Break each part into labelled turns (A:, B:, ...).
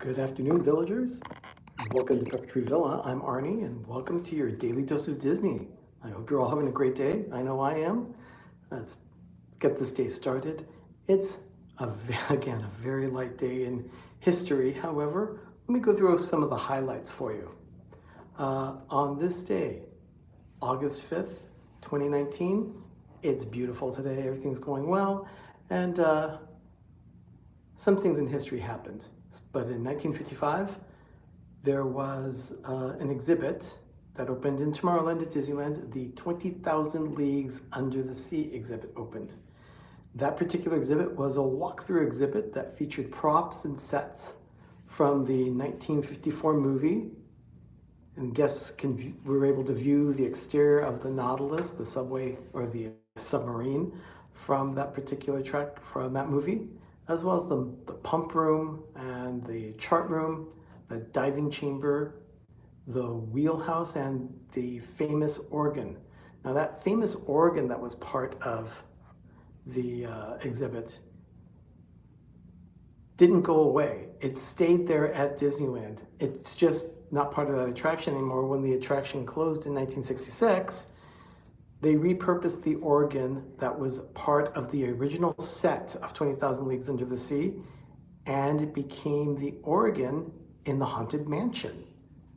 A: Good afternoon, villagers. Welcome to Puppetry Villa. I'm Arnie, and welcome to your daily dose of Disney. I hope you're all having a great day. I know I am. Let's get this day started. It's, again, a very light day in history. However, let me go through some of the highlights for you. On this day, August 5th, 2019, it's beautiful today. Everything's going well, and some things in history happened. But in 1955, there was an exhibit that opened in Tomorrowland at Disneyland. The 20,000 Leagues Under the Sea exhibit opened. That particular exhibit was a walkthrough exhibit that featured props and sets from the 1954 movie. And guests were able to view the exterior of the Nautilus, the subway or the submarine from that particular track, from that movie, as well as the pump room and the chart room, the diving chamber, the wheelhouse, and the famous organ. Now that famous organ that was part of the exhibit didn't go away. It stayed there at Disneyland. It's just not part of that attraction anymore. When the attraction closed in 1966, they repurposed the organ that was part of the original set of 20,000 Leagues Under the Sea, and it became the organ in the Haunted Mansion.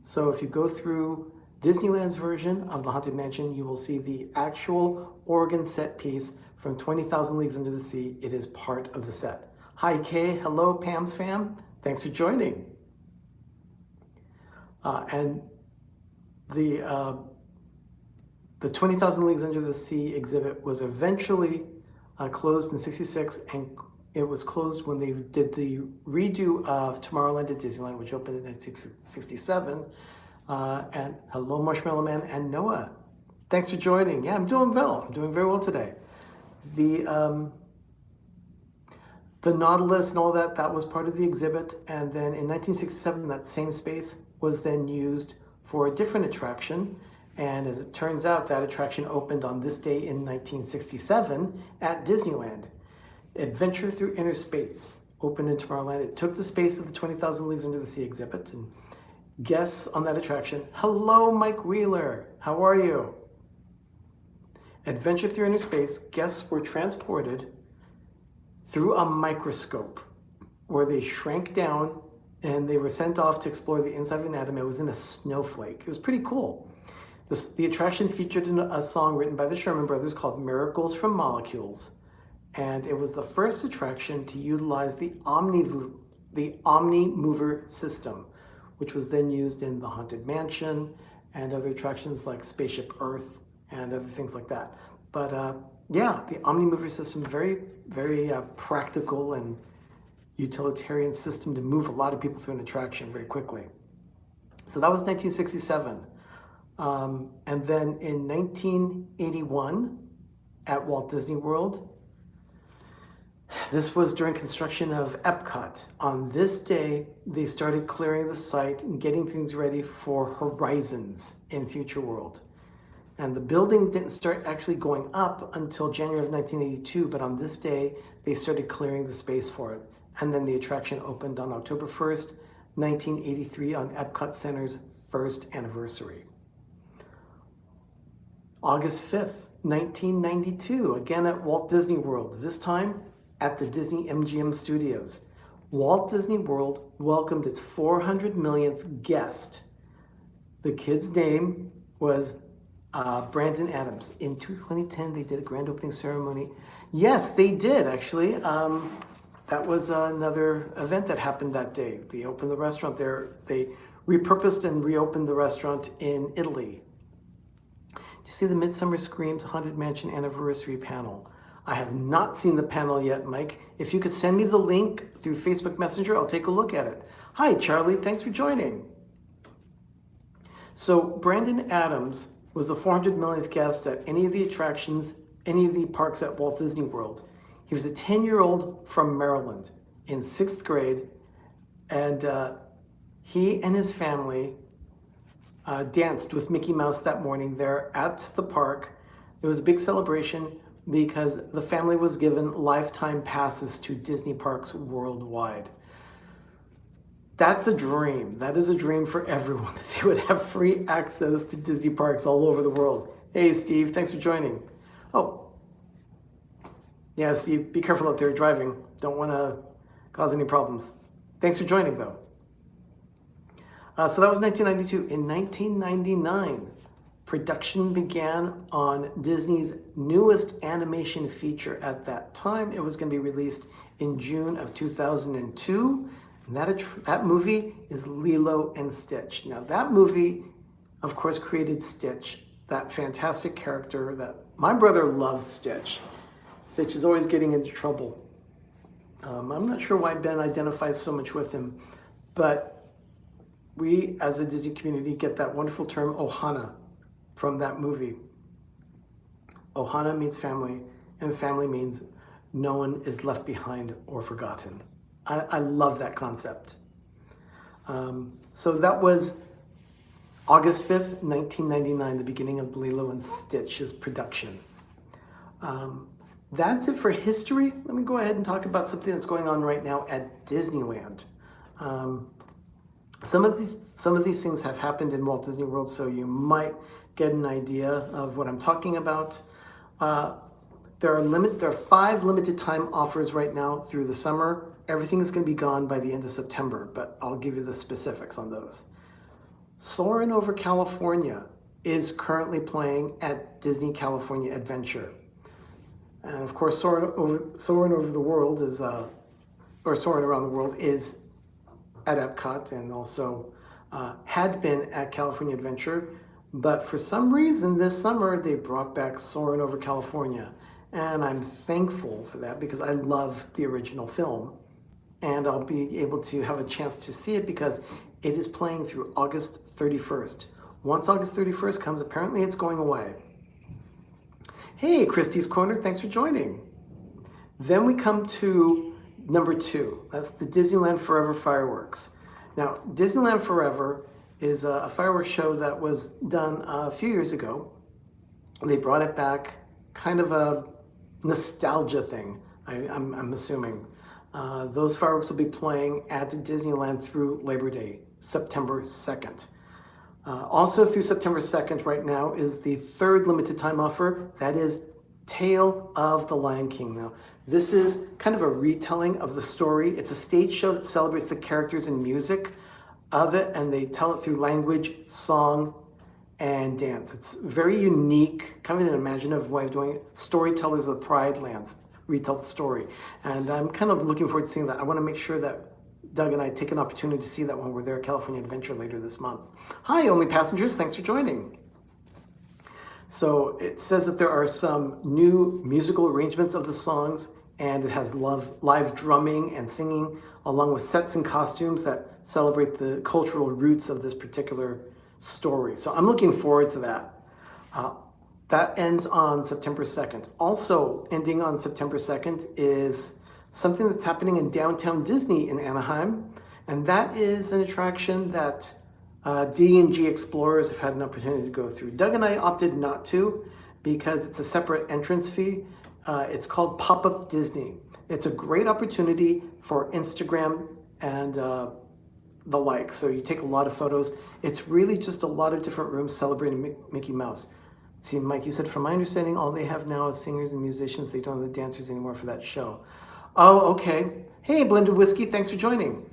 A: So if you go through Disneyland's version of the Haunted Mansion, you will see the actual organ set piece from 20,000 Leagues Under the Sea. It is part of the set. Hi Kay, hello Pam's fam, thanks for joining. And the 20,000 Leagues Under the Sea exhibit was eventually closed in '66, and it was closed when they did the redo of Tomorrowland at Disneyland, which opened in 1967. And hello, Marshmallow Man and Noah. Thanks for joining. Yeah, I'm doing well. I'm doing very well today. The Nautilus and all that, that was part of the exhibit. And then in 1967, that same space was then used for a different attraction. And as it turns out, that attraction opened on this day in 1967 at Disneyland. Adventure Through Inner Space opened in Tomorrowland. It took the space of the 20,000 Leagues Under the Sea exhibit. And guests on that attraction, hello Mike Wheeler, how are you? Adventure Through Inner Space, guests were transported through a microscope where they shrank down and they were sent off to explore the inside of an atom. It was in a snowflake. It was pretty cool. The attraction featured a song written by the Sherman Brothers called Miracles from Molecules. And it was the first attraction to utilize the Omni Mover system, which was then used in the Haunted Mansion and other attractions like Spaceship Earth and other things like that. But yeah, the Omni Mover system, very, very practical and utilitarian system to move a lot of people through an attraction very quickly. So that was 1967. And then in 1981 at Walt Disney World, this was during construction of Epcot. On this day, they started clearing the site and getting things ready for Horizons in Future World. And the building didn't start actually going up until January of 1982, but on this day, they started clearing the space for it. And then the attraction opened on October 1st, 1983 on Epcot Center's first anniversary. August 5th, 1992, again at Walt Disney World, this time at the Disney MGM Studios. Walt Disney World welcomed its 400 millionth guest. The kid's name was Brandon Adams. In 2010, they did a grand opening ceremony. Yes, they did, actually. That was another event that happened that day. They opened the restaurant there. They repurposed and reopened the restaurant in Italy. Do you see the Midsummer Screams Haunted Mansion Anniversary panel? I have not seen the panel yet, Mike. If you could send me the link through Facebook Messenger, I'll take a look at it. Hi, Charlie. Thanks for joining. So Brandon Adams was the 400 millionth guest at any of the attractions, any of the parks at Walt Disney World. He was a 10-year-old from Maryland in 6th grade, and he and his family danced with Mickey Mouse that morning there at the park. It was a big celebration because the family was given lifetime passes to Disney parks worldwide. That's a dream. That is a dream for everyone, that they would have free access to Disney parks all over the world. Hey, Steve, thanks for joining. Oh, yeah, Steve, be careful out there driving. Don't want to cause any problems. Thanks for joining, though. So that was 1992. In 1999, production began on Disney's newest animation feature at that time. It was going to be released in June of 2002. And that movie is Lilo and Stitch. Now, that movie, of course, created Stitch, that fantastic character that my brother loves Stitch. Stitch is always getting into trouble. I'm not sure why Ben identifies so much with him, but we, as a Disney community, get that wonderful term Ohana from that movie. Ohana means family, and family means no one is left behind or forgotten. I love that concept. So that was August 5th, 1999, the beginning of Lilo and Stitch's production. That's it for history. Let me go ahead and talk about something that's going on right now at Disneyland. Some of these things have happened in Walt Disney World, so you might get an idea of what I'm talking about. There are 5 limited time offers right now through the summer. Everything is going to be gone by the end of September, but I'll give you the specifics on those. Soarin' Over California is currently playing at Disney California Adventure. And of course, Soarin' Over the World is, or Soarin' Around the World is at Epcot, and also had been at California Adventure. But for some reason this summer, they brought back Soarin' Over California. And I'm thankful for that because I love the original film. And I'll be able to have a chance to see it because it is playing through August 31st. Once August 31st comes, apparently it's going away. Hey, Christie's Corner, thanks for joining. Then we come to number 2. That's the Disneyland Forever fireworks. Now, Disneyland Forever is a fireworks show that was done a few years ago. They brought it back, kind of a nostalgia thing, I'm assuming. Those fireworks will be playing at Disneyland through Labor Day, September 2nd. Also through September 2nd right now is the 3rd limited time offer. That is Tale of the Lion King. Now, this is kind of a retelling of the story. It's a stage show that celebrates the characters and music of it, and they tell it through language, song, and dance. It's very unique, kind of an imaginative way of doing it. Storytellers of the Pride Lands retell the story. And I'm kind of looking forward to seeing that. I want to make sure that Doug and I take an opportunity to see that when we're there at California Adventure later this month. Hi, Only Passengers, thanks for joining. So it says that there are some new musical arrangements of the songs, and it has live drumming and singing, along with sets and costumes that celebrate the cultural roots of this particular story. So I'm looking forward to that. That ends on September 2nd. Also ending on September 2nd is something that's happening in downtown Disney in Anaheim, and that is an attraction that D&G explorers have had an opportunity to go through. Doug and I opted not to because it's a separate entrance fee. It's called Pop-Up Disney. It's a great opportunity for Instagram and the like. So you take a lot of photos. It's really just a lot of different rooms celebrating Mickey Mouse. See, Mike, you said, from my understanding, all they have now is singers and musicians. They don't have the dancers anymore for that show. Oh, okay. Hey, Blended Whiskey, thanks for joining.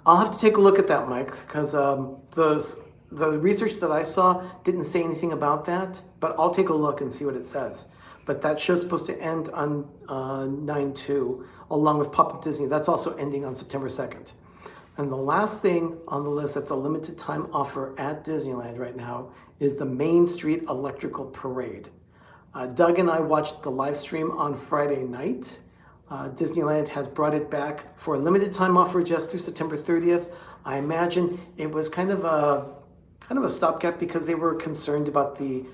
A: I'll have to take a look at that, Mike, because the research that I saw didn't say anything about that, but I'll take a look and see what it says. But that show's supposed to end on 9/2, along with Pop-Up Disney. That's also ending on September 2nd. And the last thing on the list that's a limited time offer at Disneyland right now is the Main Street Electrical Parade. Doug and I watched the live stream on Friday night. Disneyland has brought it back for a limited time offer just through September 30th. I imagine it was kind of a stopgap because they were concerned about the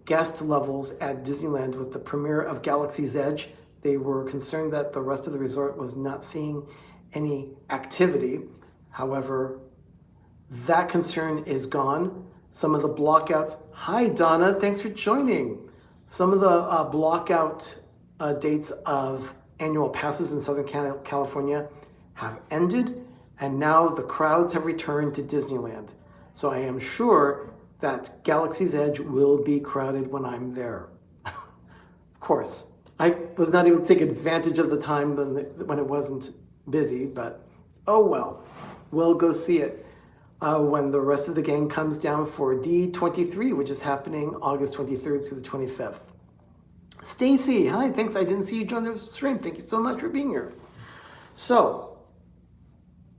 A: guest levels at Disneyland with the premiere of Galaxy's Edge. They were concerned that the rest of the resort was not seeing any activity. However, that concern is gone. Some of the blockouts, hi Donna, thanks for joining. Some of the blockout dates of annual passes in Southern California have ended, And now the crowds have returned to Disneyland. So I am sure that Galaxy's Edge will be crowded when I'm there. Of course, I was not able to take advantage of the time when it wasn't busy, but oh well, we'll go see it when the rest of the gang comes down for D23, which is happening August 23rd through the 25th. Stacy, hi, thanks. I didn't see you join the stream. Thank you so much for being here. So,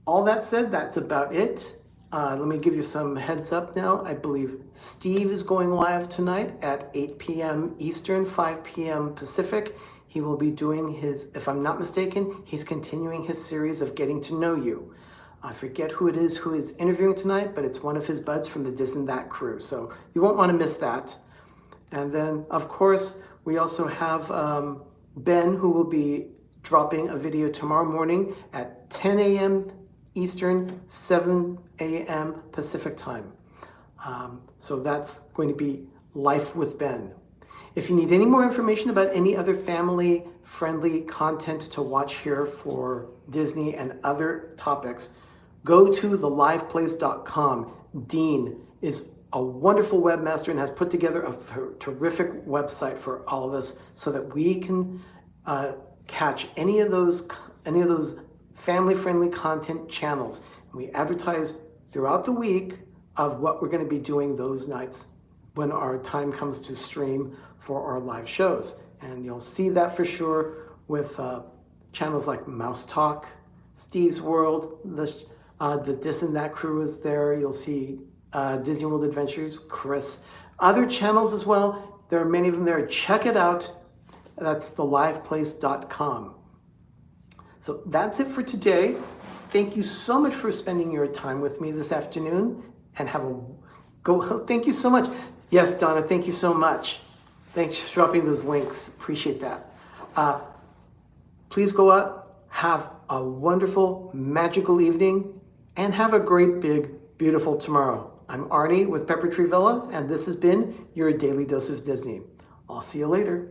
A: all that said, that's about it. Let me give you some heads up now. I believe Steve is going live tonight at 8 p.m. Eastern, 5 p.m. Pacific. He will be doing his, if I'm not mistaken, he's continuing his series of Getting to Know You. I forget who it is who is interviewing tonight, but it's one of his buds from the This and That crew. So you won't want to miss that. And then, of course, we also have Ben, who will be dropping a video tomorrow morning at 10 a.m. Eastern, 7 a.m. Pacific time. So that's going to be Life with Ben. If you need any more information about any other family-friendly content to watch here for Disney and other topics, go to theliveplace.com. Dean is a wonderful webmaster and has put together a terrific website for all of us so that we can catch any of those family-friendly content channels. We advertise throughout the week of what we're going to be doing those nights when our time comes to stream for our live shows. And you'll see that for sure with channels like Mouse Talk, Steve's World, the This and That crew is there. You'll see Disney World Adventures, Chris. Other channels as well. There are many of them there. Check it out. That's theliveplace.com. So that's it for today. Thank you so much for spending your time with me this afternoon, and thank you so much. Yes, Donna, thank you so much. Thanks for dropping those links. Appreciate that. Please go out, have a wonderful, magical evening, and have a great, big, beautiful tomorrow. I'm Arnie with Pepper Tree Villa, and this has been your Daily Dose of Disney. I'll see you later.